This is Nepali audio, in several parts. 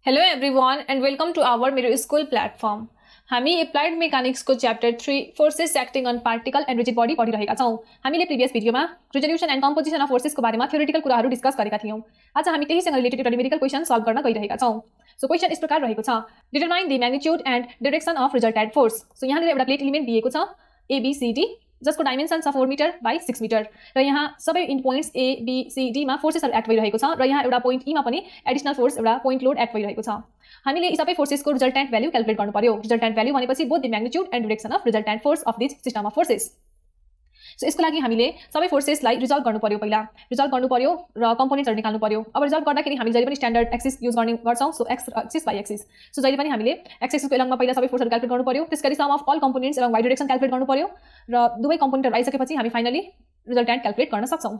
Hello everyone and welcome to our Mero school platform. हामी एप्लाइड मेकानिक्सको chapter 3 forces acting on particle and rigid body पढिरहेका छौँ। हामीले प्रिभियस भिडियोमा रिजोल्युसन एन्ड कम्पोजिसन अफ फोर्सेसको बारेमा थ्योरेटिकल कुराहरू डिस्कस गरेका थियौँ। आज हामी त्यहीसँग रिलेटेड एउटा न्यूमेरिकल क्वेशन सल्भ गर्न गइरहेका छौँ। सो क्वेशन यस प्रकार रहेको छ, determine the magnitude and direction of resultant force. So यहाँनिर एउटा प्लेट एलिमेन्ट दिएको छ ABCD, जसको डाइमेन्सन छ 4 मिटर बाई 6 मिटर र यहाँ सबै इन पोइन्ट्स ABCD मा फोर्सेसहरू एक्ट भइरहेको छ र यहाँ एउटा पोइन्ट E मा पनि एडिसनल फोर्स एउटा पोइन्ट लोड एक्ट भइरहेको छ। हामीले यी सबै फोर्सेसको रिजल्टेन्ट भ्यालु क्याल्कुलेट गर्नु पर्यो। रिजल्टेन्ट भ्यालु भनेपछि both the magnitude and direction of resultant force of this system of forces. So यसको लागि हामीले सबै फोर्सेसलाई रिजल्भ गर्नु पर्यो। पहिला रिजल्भ गर्नु पर्यो र कम्पोनेन्ट्सहरू निकाल्नु पर्यो। अब रिजल्भ गर्दाखेरि हामीले जहिले पनि स्ट्यान्डर्ड एक्सिस युज गर्ने गर्छौँ। So axis by axis. So जहिले पनि हामीले एक्स एक्सिसको एलङमा पहिला सबै फोर्सहरू क्याल्कुलेट गर्नु पर्यो। त्यसगरी sum of all components along y direction calculate गर्नु पर्यो र दुवै कम्पोनेन्टहरू आइसकेपछि हामी फाइनली रिजल्टेन्ट क्याल्कुलेट गर्न सक्छौँ।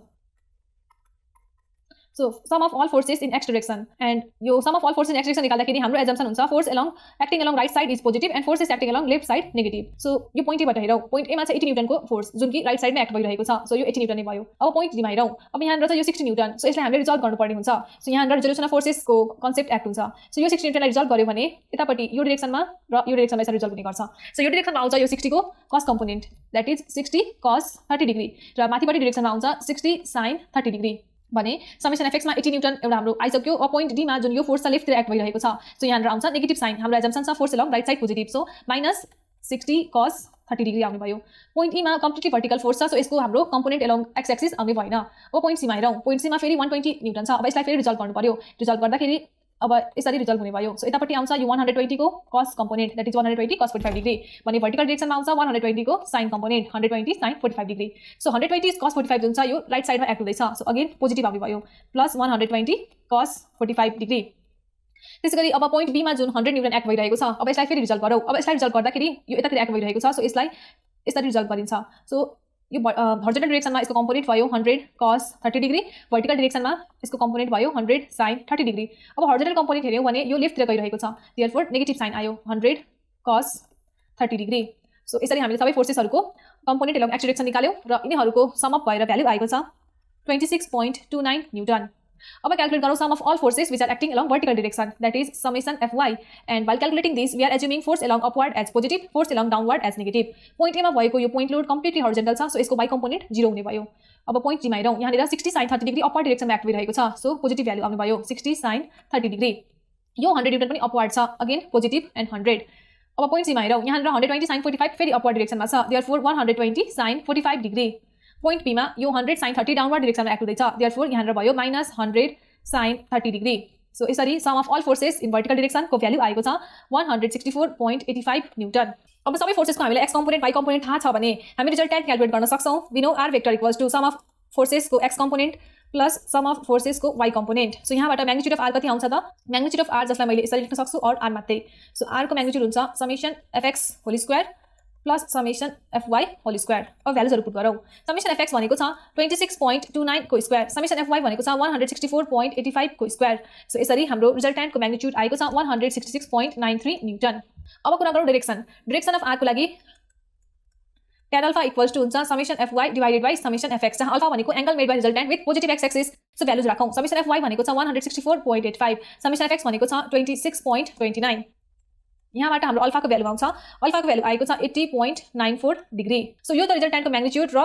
So sum of all forces in x direction and यो sum of all forces in x direction निकाल्दाखेरि हाम्रो एजम्पसन हुन्छ force acting along right side is positive and forces acting along left side negative. So यो पोइन्ट एबाट हेरौँ, पोइन्ट एमा छ 80 न्युटनको फोर्स जुन कि राइट साइडमा एक्ट भइरहेको छ। सो यो 80 न्युटन नै भयो। अब पोइन्ट डीमा हेरौँ, अब यहाँनिर छ यो 60 न्युटन। सो यसलाई हामीले रिजल्भ गर्नुपर्ने हुन्छ। सो यहाँनिर रिजोल्युसन अफ फोर्सेसको कन्सेप्ट एक्ट हुन्छ। सो यो 60 न्युटनलाई रिजल्भ गर्यो भने यतापट्टि यो डिरेक्सनमा र यो डिरेक्सनमा यसरी रिजल्भ हुने गर्छ। सो यो डिरेक्सनमा आउँछ यो 60 को कस कम्पोनेन्ट, द्याट इज 60 कस 30 डिग्री र माथिपट्टि डिरेक्सनमा आउँछ 60 साइन 30 डिग्री भने समेसन एफएक्समा 80 न्युटन एउटा हाम्रो आइसक्यो। अब पोइन्ट डीमा जुन यो फोर्स छ लेफ्टतिर एक्ट भइरहेको छ। सो यहाँनिर आउँछ नेगेटिभ साइन, हाम्रो एजम्पसन छ force along right side positive. So minus 60 कस 30 डिग्री आउने भयो। पोइन्ट ईमा कम्प्लिटली भर्टिकल फोर्स छ। सो यसको हाम्रो कम्पोनेन्ट एलङ एक्स एक्सिस आउने भएन। अब पोइन्ट सीमा हेरौँ, पोइन्ट सीमा फेरि 120 न्युटन छ। अब यसलाई फेरि रिजल्भ गर्नु पर्यो। रिजल्भ गर्दाखेरि अब यसरी रिजल्भ हुने भयो। सो यतापट्टि आउँछ यो 120 को कस component, that is 120 cos 45 degree भने भर्टिकल डिरेक्सनमा आउँछ 120 को sine component, 120 sine 45 degree. So 120 cos 45 जुन छ यो राइट साइडमा एक्ट हुँदैछ। सो अगेन पोजिटिभ आउने भयो प्लस 120 कस 45 डिग्री। त्यसैगरी अब पोइन्ट बीमा जुन 100 न्युटन एक्ट भइरहेको छ। अब यसलाई फेरि रिजल्भ गरौँ। अब यसलाई रिजल्भ गर्दाखेरि यो यतातिर एक्ट भइरहेको छ। सो यसलाई यसरी रिजल्भ गरिन्छ। सो यो हर्जेन्टल डिरेक्सनमा यसको कम्पोनेन्ट भयो 100 कस 30 डिग्री, भर्टिकल डिरेक्सनमा यसको कम्पोनेन्ट भयो 100 साइन 30 डिग्री। अब हर्जेन्टल कम्पोनेन्ट हेऱ्यौँ भने यो लेफ्टतिर गइरहेको छ, देयरफोर नेगेटिभ साइन आयो 100 कस 30 डिग्री। सो यसरी हामीले सबै फोर्सेसहरूको कम्पोनेन्ट एलङ एक्स डिरेक्सन निकाल्यौँ र यिनीहरूको सम अप भएर भ्यालु आएको छ 26.29 न्युटन। अब क्याल्कुलेट गरौँ sum of all forces which are acting along vertical direction, that is summation FY and while calculating this we are assuming force along upward as positive, force along downward as negative. Point एमा भएको यो पोइन्ट लोड कम्प्लिटली हर्जेन्टल छ। सो यसको वाइ कम्पोनेन्ट 0 हुने भयो। अब पोइन्ट जीमा हेरौँ, यहाँनिर 60 साइन 30 डिग्री अपवर्ड डिरेक्सनमा एक्ट भइरहेको छ। सो पोजिटिभ भ्यालु आउने भयो 60 साइन 30 डिग्री। यो 100 न्युटन पनि अपवर्ड छ, अगेन पोजिटिभ एन्ड 100। अब पोइन्ट सीमा हेरौँ, यहाँनिर 120 साइन 45 फेरि अपवर्ड डिरेक्सनमा छ, देयरफोर 120 साइन 45 डिग्री। पोइन्ट बीमा यो 100 साइन 30 डाउनवर्ड डिरेक्सनमा एक्ट हुँदैछ, देयरफोर यहाँनिर भयो माइनस 100 साइन 30 डिग्री। सो यसरी sum of all forces in vertical डिरेक्सनको भ्यालु आएको छ 164.85 न्युटन। अब सबै फोर्सेसको हामीले एक्स कम्पोनेन्ट वाइ कम्पोनेन्ट थाहा छ भने हामी रिजल्टेन्ट क्याल्कुलेट गर्न सक्छौँ। We know R vector equals to sum of फोर्सेसको x component plus sum of फोर्सेसको वाइ कम्पोनेन्ट। सो यहाँबाट म्याग्निट्युड अफ आर कति आउँछ त, म्याग्निट्युड अफ आर जसलाई मैले यसरी लेख्न सक्छु और आर मात्रै। सो आरको म्याग्निट्युड हुन्छ summation FX whole square plus summation FY whole square. अब भ्यालुजहरू पुट गरौँ। समेसन FX भनेको छ 26.29 को स्क्वायर, समेसन FY भनेको छ 164.85 को स्क्वायर। सो यसरी हाम्रो रिजल्टेन्टको म्याग्निट्युड आएको छ 166.93 न्युटन। अब कुरा गरौँ डिरेक्सन। डिरेक्सन अफ आरको लागि tan अल्फा इक्वल्स टु हुन्छ summation FY divided by summation FX, जहाँ अल्फा भनेको angle made by resultant with positive x axis. So values राखौँ। समेसन FY भनेको छ 164.85, समेसन FX भनेको छ 26.29। यहाँबाट हाम्रो अल्फाको भ्यालु आउँछ, अल्फाको भ्यालु आएको छ 80.94 डिग्री। सो यो त रिजल्टेन्टको म्याग्निट्युड र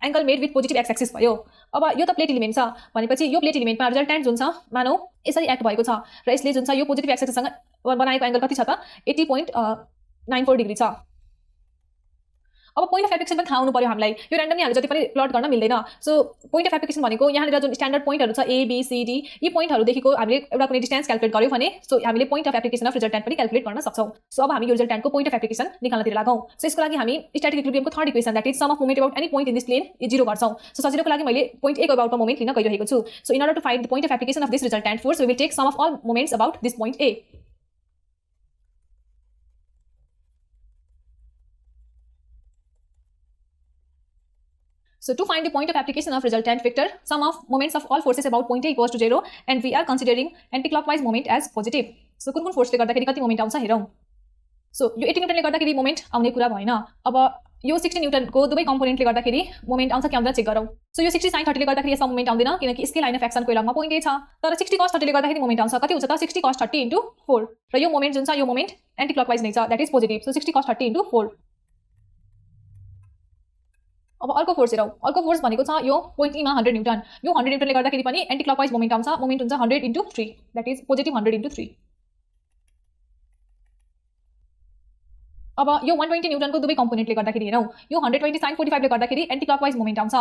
angle made with positive x axis भयो। अब यो त प्लेट एलिमेन्ट छ भनेपछि यो प्लेट एलिमेन्टमा रिजल्टेन्ट जुन छ मानौ यसरी एक्ट भएको छ र यसले जुन छ यो पोजिटिभ एक्स एक्सिससँग बनाएको एंगल कति छ त 80.94 डिग्री छ। अब पोइन्ट अफ एप्लिकेसन पनि थाहा हुनु पर्यो हामीलाई। यो र्यान्डमली हामीले जति पनि प्लट गर्न मिल्दैन। सो पोइन्ट अफ एप्लिकेसन भनेको यहाँनिर जुन स्ट्यान्डर्ड पोइन्टहरू छ ABCD, यी पोइन्टहरूदेखिको हामीले एउटा कुनै डिस्टेन्स क्याल्कुलेट गर्यो भने सो हामीले point of application of resultant पनि क्याल्कुलेट गर्न सक्छौँ। सो अब हामी यो रिजल्टेन्टको पोइन्ट अफ एप्लिकेसन निकाल्नतिर लागौँ। सो यसको लागि हामी स्ट्याटिक इक्विलिब्रियमको third equation, that is sum of moment about any point in this plane 0 गर्छौँ। सो सजिलोको लागि मैले पोइन्ट A को अबाउटमा मोमेन्ट लिन गइरहेको छु। So in order to find the point of application of this resultant force we will take sum of all moments about this point A। So to find the point of application of resultant vector, sum of moments of all forces about point A equals to 0 and we are considering anticlockwise moment as positive. So कुन कुन फोर्सले गर्दाखेरि कति मोमेन्ट आउँछ हेरौँ। सो यो 80 न्युटनले गर्दाखेरि मोमेन्ट आउने कुरा भएन। अब यो 60 न्युटनको दुवै कम्पोनेन्टले गर्दाखेरि मोमेन्ट आउँछ कि आउँदैन चेक गरौँ। सो यो 60 sin 30 ले गर्दाखेरि यसमा मोमेन्ट आउँदैन किनकि यसकै लाइन अफ एक्सनको एलङमा पोइन्ट ए छ। तर 60 cos 30 ले गर्दाखेरि मोमेन्ट आउँछ। कति हुन्छ त 60 cos 30 * 4 र यो मोमेन्ट जुन छ यो मोमेन्ट एन्टी क्लकवाइज नै छ, that is positive. So 60 cos 30 * 4। अब अर्को फोर्स हेरौँ। अर्को फोर्स भनेको छ यो पोइन्ट ई मा 100 न्युटन। यो 100 न्युटनले गर्दाखेरि पनि एन्टी क्लकवाइज मोमेन्ट आउँछ। मोमेन्ट हुन्छ 100 * 3, दैट इज पोजिटिभ 100 * 3। अब यो 120 न्युटनको दुवै कम्पोनेन्टले गर्दाखेरि हेरौँ। यो 120 sin 45 ले गर्दाखेरि एन्टी क्लकवाइज मोमेन्ट आउँछ।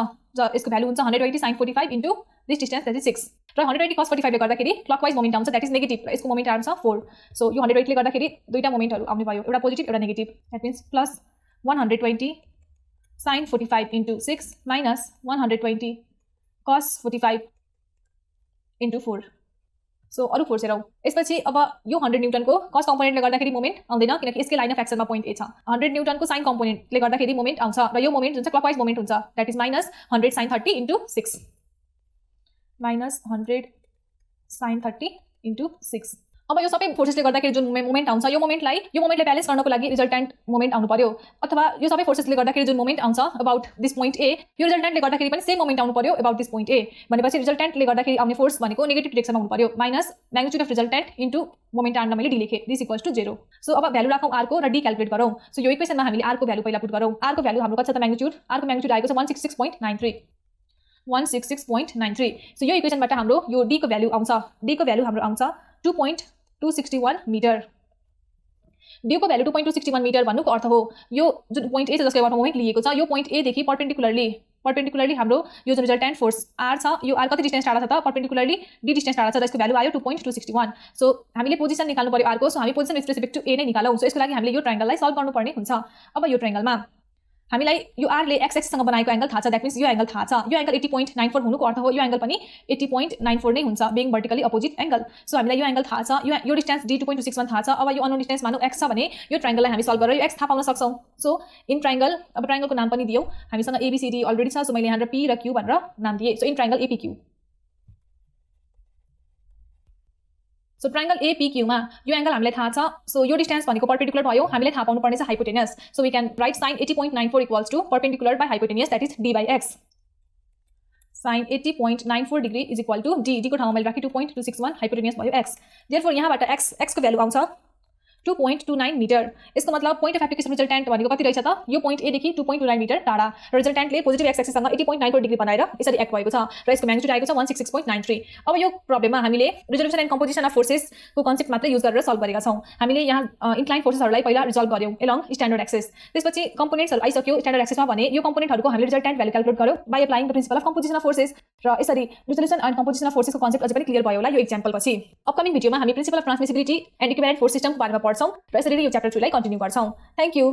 यसको भ्यालु हुन्छ 120 sin 45 * this distance, that is 6। र 120 cos 45 ले गर्दाखेरि क्लकवाइज मोमेन्ट आउँछ, दैट इज नेगेटिभ, र यसको मोमेन्ट आउँछ 4। सो यो 180 ले गर्दाखेरि दुईटा मोमेन्टहरु आउने भयो, एउटा पोजिटिभ एउटा negative. That means plus 120 sin 45 * 6 minus 120 cos 45 * 4। So अरु फोर्स हेरौँ। यसपछि अब यो 100 न्युटनको कस कम्पोनेन्टले गर्दाखेरि मोमेन्ट आउँदैन किनकि यसकै लाइन अफ एक्सनमा पोइन्ट ए छ। 100 न्युटनको साइन कम्पोनेन्टले गर्दाखेरि मोमेन्ट आउँछ र यो मोमेन्ट जुन चाहिँ क्लकवाइज मोमेन्ट हुन्छ, that is minus 100 sin 30 * 6 minus 100 sin 30 * 6। अब यो सबै फोर्सेसले गर्दाखेरि जुन मोमेन्ट आउँछ यो मोमेन्टलाई ब्यालेन्स गर्नको लागि रिजल्टेन्ट मोमेन्ट आउनु पर्यो, अथवा यो सबै फोर्सेसले गर्दाखेरि जुन मोमेन्ट आउँछ अबाउट दिस पोइन्ट ए, यो रिजल्टेन्टले गर्दाखेरि पनि सेम मोमेन्ट आउनु पर्यो अबाउट दिस पोइन्ट ए। भनेपछि रिजल्टेन्टले गर्दाखेरि आउने फोर्स भनेको नेगेटिभ डिरेक्सनमा हुनु पर्यो, minus magnitude of resultant into moment arm मैले डी लेखेँ, दिस इक्वल्स टु 0। सो अब भ्यालु राखौँ आर को र डी क्याल्कुलेट गरौँ। सो यो इक्वेसनमा हामीले आर को भ्यालु पहिला पुट गरौँ। आर को भ्यालु हाम्रो कति छ त म्याग्निट्युड, आर को म्याग्निट्युड आएको छ 166.93, 166.93। सो यो इक्वेसनबाट हाम्रो यो डी को भ्यालु आउँछ, डी को भ्यालु हाम्रो आउँछ 2.261 मिटर। डी को भ्यालु 2.261 मिटर भन्नुको अर्थ हो यो जुन पोइन्ट ए छ जसको एउटा मोमेन्ट लिएको छ, यो पोइन्ट ए देखि पर्पेन्डिकुलरली हाम्रो यो जुन रिजल्टेन्ट फोर्स आर छ, यो आर कति डिस्टेन्स टाढा छ त पर्पेन्डिकुलरली डी डिस्टेन्स टाढा छ, जसको भ्यालु आयो 2.261। सो हामीले पोजिसन निकाल्नु पर्यो आर को, सो हामी पोजिसन विथ रेस्पेक्ट टु ए नै निकालौँ। सो यसको लागि हामीले यो ट्रायंगललाई सल्भ गर्नुपर्ने हुन्छ। अब यो ट्रायंगलमा हामीलाई यो आर ले एक्स एक्सिससँग बनाएको एंगल थाहा छ, दैट मिन्स यो एंगल थाहा छ। यो एंगल 80.94 हुनुको अर्थ हो यो एंगल पनि 80.94 नै हुन्छ, being vertically opposite angle. So हामीलाई यो एंगल थाहा छ, यो डिस्टेन्स डी 2.261 थाहा छ। अब यो अननोन डिस्टेन्स मानौ एक्स छ भने यो ट्रायंगललाई हामी सल्भ गरेर यो एक्स थाहा पाउन सक्छौं। सो इन ट्रायंगल, अब ट्रायंगलको नाम पनि दियौ, हामीसँग एबीसीडी अलरेडी छ, सो मैले यहाँ पी र क्यू भनेर नाम दिए। So in triangle एपीक्यू, so triangle एपीक्यू मा यो एंगल हामीलाई थाहा छ। सो यो डिस्टेन्स भनेको पर्पेन्डिकुलर भयो, हामीले थाहा पाउनु पर्ने छ hypotenuse. So we can write sin 80.94 equals to perpendicular by hypotenuse, that is d by x। sin 80.94 degree is equal to d, d को ठाउँमा मैले राखेँ 2.261, हाइपोटेनस भयो x। देयरफोर यहाँबाट x को भ्यालु आउँछ 2.29 मिटर। यसको मतलब पोइन्ट अफ एप्लिकेसन रिजल्टेन्ट भनेको कति रहेछ त, यो पोइन्ट ए देखि 2.29 मिटर टाढा, र रिजल्टेन्टले पोजिटिभ एक्स एक्सिससँग 80.94 डिग्री बनाएर यसरी एक्ट भएको छ, र यसको म्याग्निट्युड आएको छ 166.93। अब यो प्रब्लममा हामीले resolution and composition of forces को कन्सेप्ट मात्र युज गरेर सल्भ गरेका छौं। हामीले यहाँ इन्क्लाइन फोर्सेसहरुलाई पहिला रिजल्भ गर्यौं एलोङ स्ट्यान्डर्ड एक्सिस। त्यसपछि कम्पोनेन्ट्सहरु आइसक्यो स्ट्यान्डर्ड एक्सिसमा भने यो कम्पोनेन्टहरुको हामीले रिजल्टेन्ट भ्यालु क्याल्कुलेट गर्यौं by applying the principle of composition of forces, र यसरी रिजोल्युसन एन्ड कम्पोजिसन अफ फोर्सेसको कन्सेप्ट अझै पनि क्लियर भयो होला यो एक्जाम्पल पछि। अपकमिङ भिडियोमा हामी principle of transmissibility and equivalent force सिस्टमको बारेमा पढ्छौं, र यसरी यो च्याप्टर 2 लाई कन्टिन्यू गर्छौं। Thank you.